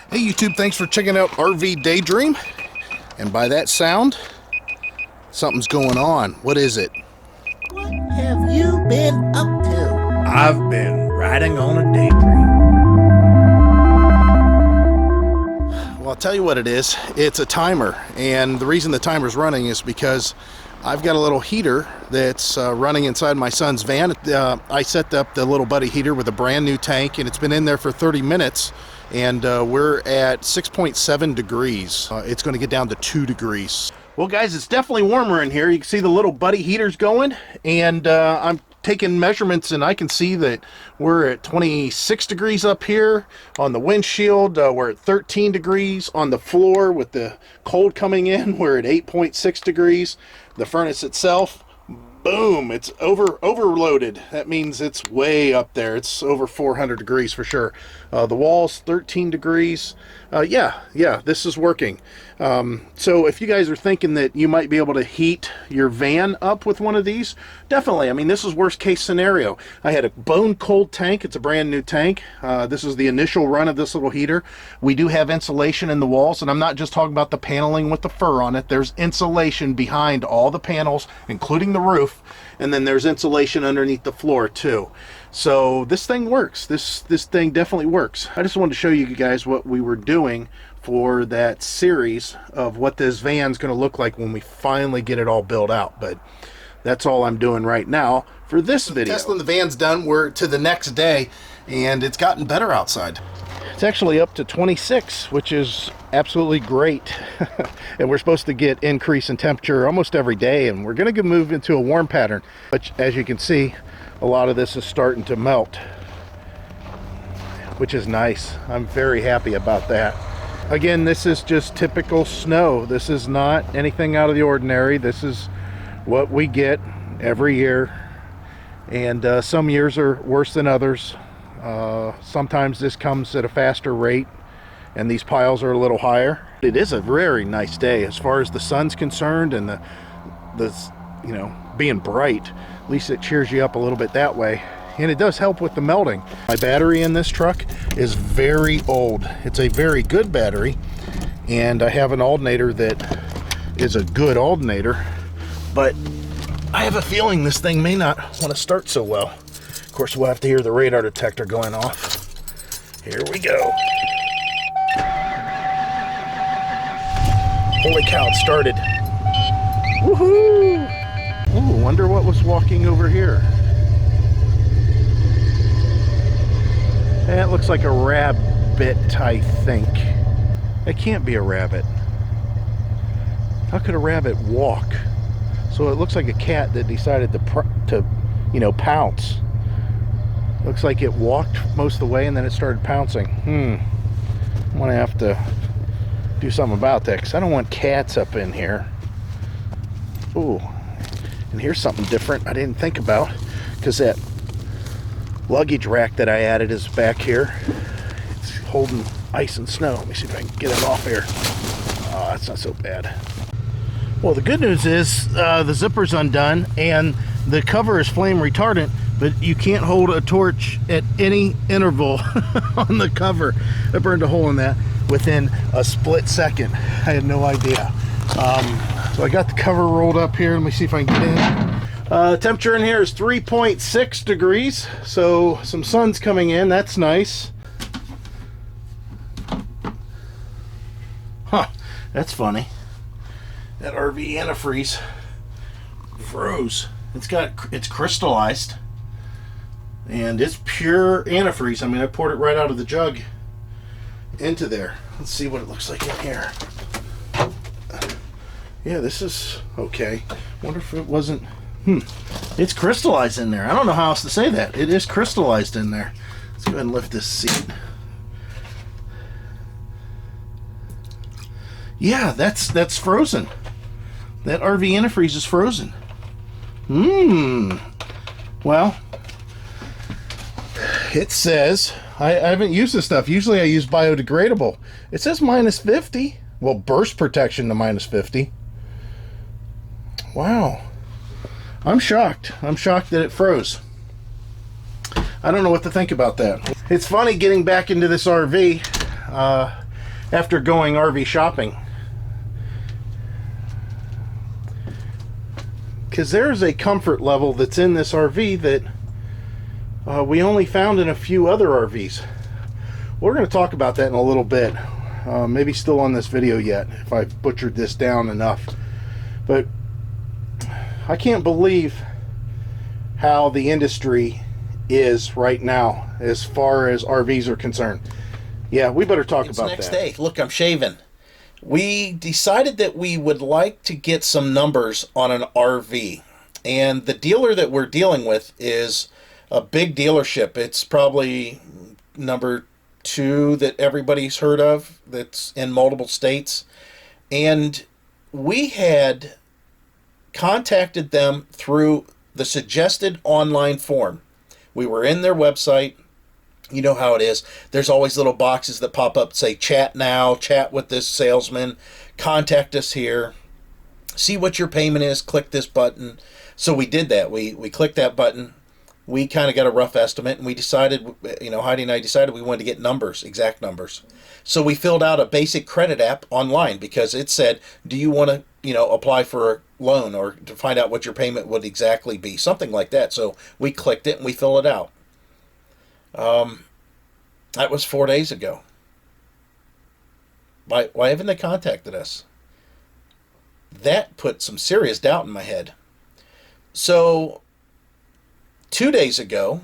Hey YouTube, thanks for checking out RV Daydream. And by that sound, something's going on. What is it? What have you been up to? I've been riding on a daydream. Well, I'll tell you what it is. It's a timer. And the reason the timer's running is because I've got a little heater that's running inside my son's van. I set up the little buddy heater with a brand new tank, and it's been in there for 30 minutes. And we're at 6.7 degrees. It's going to get down to 2 degrees. Well, guys, it's definitely warmer in here. You can see the little buddy heaters going, and I'm taking measurements, and I can see that we're at 26 degrees up here on the windshield. We're at 13 degrees on the floor with the cold coming in. We're at 8.6 degrees. The furnace itself, boom, it's overloaded. That means it's way up there. It's over 400 degrees for sure. The walls 13 degrees. Yeah, this is working. So if you guys are thinking that you might be able to heat your van up with one of these, definitely. I mean, this is worst case scenario. I had a bone cold tank. It's a brand new tank. This is the initial run of this little heater. We do have insulation in the walls, and I'm not just talking about the paneling with the fur on it. There's insulation behind all the panels, including the roof, and then there's insulation underneath the floor too. So this thing works. This thing definitely works. I just wanted to show you guys what we were doing for that series of what this van's going to look like when we finally get it all built out. But that's all I'm doing right now for this video. Testing the van's done. We're to the next day, and it's gotten better outside. It's actually up to 26, which is absolutely great. And we're supposed to get increase in temperature almost every day, and we're going to move into a warm pattern. But as you can see, a lot of this is starting to melt, which is nice. I'm very happy about that. Again, this is just typical snow. This is not anything out of the ordinary. This is what we get every year, and some years are worse than others. Sometimes this comes at a faster rate, and these piles are a little higher. It is a very nice day as far as the sun's concerned, and the you know, being bright. At least it cheers you up a little bit that way, and it does help with the melting. My battery in this truck is very old. It's a very good battery, and I have an alternator that is a good alternator, but I have a feeling this thing may not want to start so well. Of course, we'll have to hear the radar detector going off. Here we go. Holy cow, it started. Woohoo! Ooh, wonder what was walking over here. That looks like a rabbit, I think. It can't be a rabbit. How could a rabbit walk? So it looks like a cat that decided to you know, pounce. Looks like it walked most of the way and then it started pouncing. I'm gonna have to do something about that, because I don't want cats up in here. Ooh, and here's something different I didn't think about, because that luggage rack that I added is back here. It's holding ice and snow. Let me see if I can get it off here. Oh, that's not so bad. Well, the good news is the zipper's undone and the cover is flame retardant, but you can't hold a torch at any interval on the cover. I burned a hole in that within a split second. I had no idea. So I got the cover rolled up here. Let me see if I can get in. Temperature in here is 3.6 degrees, so some sun's coming in. That's nice. Huh, that's funny. That RV antifreeze froze. It's crystallized, and it's pure antifreeze. I mean, I poured it right out of the jug into there. Let's see what it looks like in here. Yeah, this is okay. Wonder if it wasn't. It's crystallized in there. I don't know how else to say that. It is crystallized in there. Let's go ahead and lift this seat. Yeah, that's frozen. That RV antifreeze is frozen. Well, it says, I haven't used this stuff. Usually I use biodegradable. It says -50. Well, burst protection to -50. Wow. I'm shocked. I'm shocked that it froze. I don't know what to think about that. It's funny getting back into this RV. after going RV shopping. Because there's a comfort level that's in this RV that we only found in a few other RVs. We're going to talk about that in a little bit. Maybe still on this video yet, if I've butchered this down enough. But I can't believe how the industry is right now as far as RVs are concerned. Yeah, we better talk about that. Next day. Look, I'm shaving. We decided that we would like to get some numbers on an RV. And the dealer that we're dealing with is a big dealership. It's probably number 2 that everybody's heard of, that's in multiple states. And we had contacted them through the suggested online form. We were in their website. You know how it is. There's always little boxes that pop up, say chat now, chat with this salesman, contact us here, see what your payment is, click this button. So we did that. We clicked that button. We kind of got a rough estimate, and we decided, Heidi and I decided we wanted to get numbers, exact numbers. So we filled out a basic credit app online because it said, do you want to, apply for a loan or to find out what your payment would exactly be, something like that. So we clicked it and we filled it out. That was 4 days ago. Why haven't they contacted us? That put some serious doubt in my head. So 2 days ago,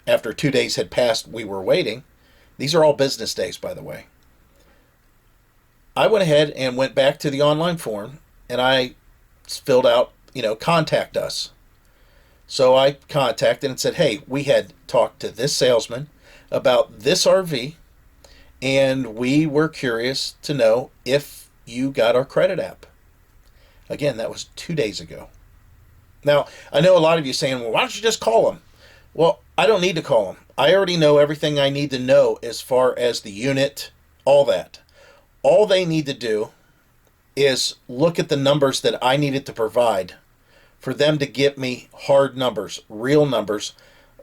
after 2 days had passed, we were waiting. These are all business days, by the way. I went ahead and went back to the online form and I filled out, contact us. So I contacted and said, hey, we had talked to this salesman about this RV, and we were curious to know if you got our credit app. Again, that was 2 days ago. Now, I know a lot of you saying, well, why don't you just call them? Well, I don't need to call them. I already know everything I need to know as far as the unit, all that. All they need to do is look at the numbers that I needed to provide for them to get me hard numbers, real numbers,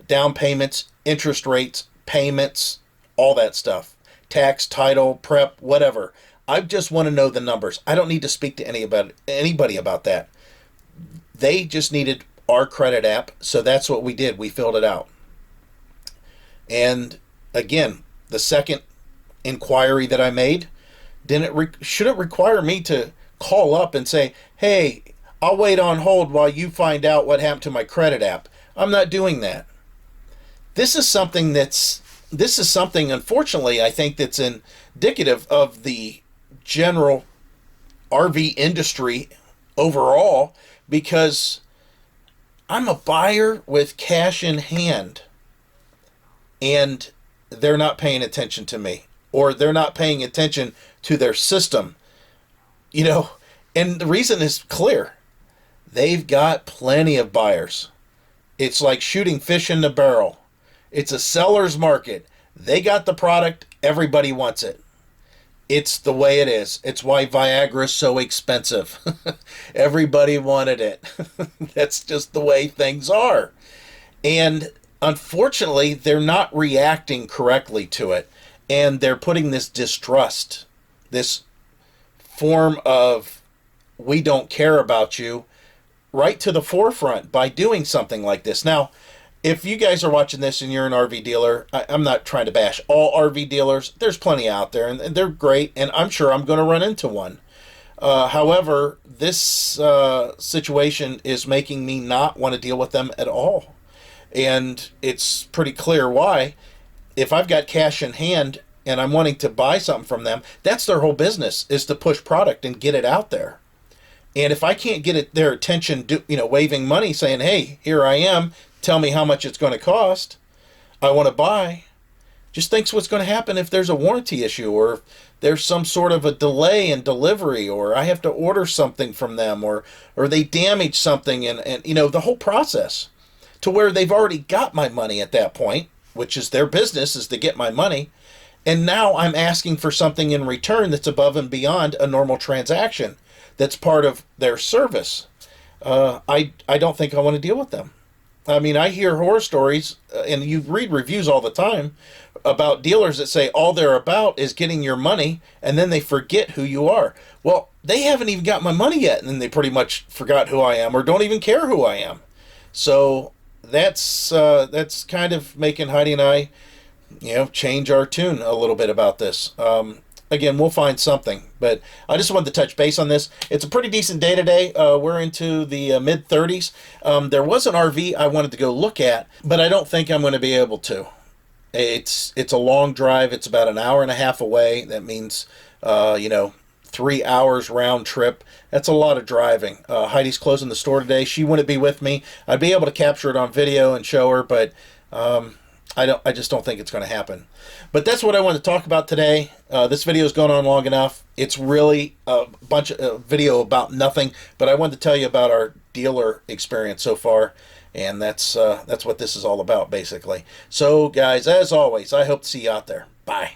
down payments, interest rates, payments, all that stuff. Tax, title, prep, whatever. I just want to know the numbers. I don't need to speak to anybody about that. They just needed our credit app, so that's what we did. We filled it out. And again, the second inquiry that I made, shouldn't require me to call up and say, hey, I'll wait on hold while you find out what happened to my credit app. I'm not doing that. This is something, unfortunately, I think that's indicative of the general RV industry overall, because I'm a buyer with cash in hand and they're not paying attention to me, or they're not paying attention to their system, and the reason is clear. They've got plenty of buyers. It's like shooting fish in the barrel. It's a seller's market. They got the product. Everybody wants it. It's the way it is. It's why Viagra is so expensive. Everybody wanted it. That's just the way things are. And unfortunately, they're not reacting correctly to it. And they're putting this distrust, this form of we don't care about you, right to the forefront by doing something like this. Now, if you guys are watching this and you're an RV dealer, I'm not trying to bash all RV dealers. There's plenty out there, and they're great, and I'm sure I'm going to run into one. However, this situation is making me not want to deal with them at all. And it's pretty clear why. If I've got cash in hand and I'm wanting to buy something from them, that's their whole business, is to push product and get it out there. And if I can't get their attention, waving money, saying, hey, here I am, tell me how much it's going to cost, I want to buy, just thinks what's going to happen if there's a warranty issue, or if there's some sort of a delay in delivery, or I have to order something from them, or they damage something, and the whole process, to where they've already got my money at that point, which is their business, is to get my money. And now I'm asking for something in return that's above and beyond a normal transaction. That's part of their service. I don't think I want to deal with them. I mean, I hear horror stories, and you read reviews all the time about dealers that say all they're about is getting your money, and then they forget who you are. Well, they haven't even got my money yet, and then they pretty much forgot who I am or don't even care who I am. So that's kind of making Heidi and I, change our tune a little bit about this. Again, we'll find something, but I just wanted to touch base on this. It's a pretty decent day today. We're into the mid 30s. There was an RV I wanted to go look at, but I don't think I'm going to be able to. It's a long drive. It's about an hour and a half away. That means, 3 hours round trip. That's a lot of driving. Heidi's closing the store today. She wouldn't be with me. I'd be able to capture it on video and show her, but I just don't think it's going to happen. But that's what I wanted to talk about today. This video has gone on long enough. It's really a bunch of video about nothing, but I wanted to tell you about our dealer experience so far, and that's what this is all about, basically. So, guys, as always, I hope to see you out there. Bye.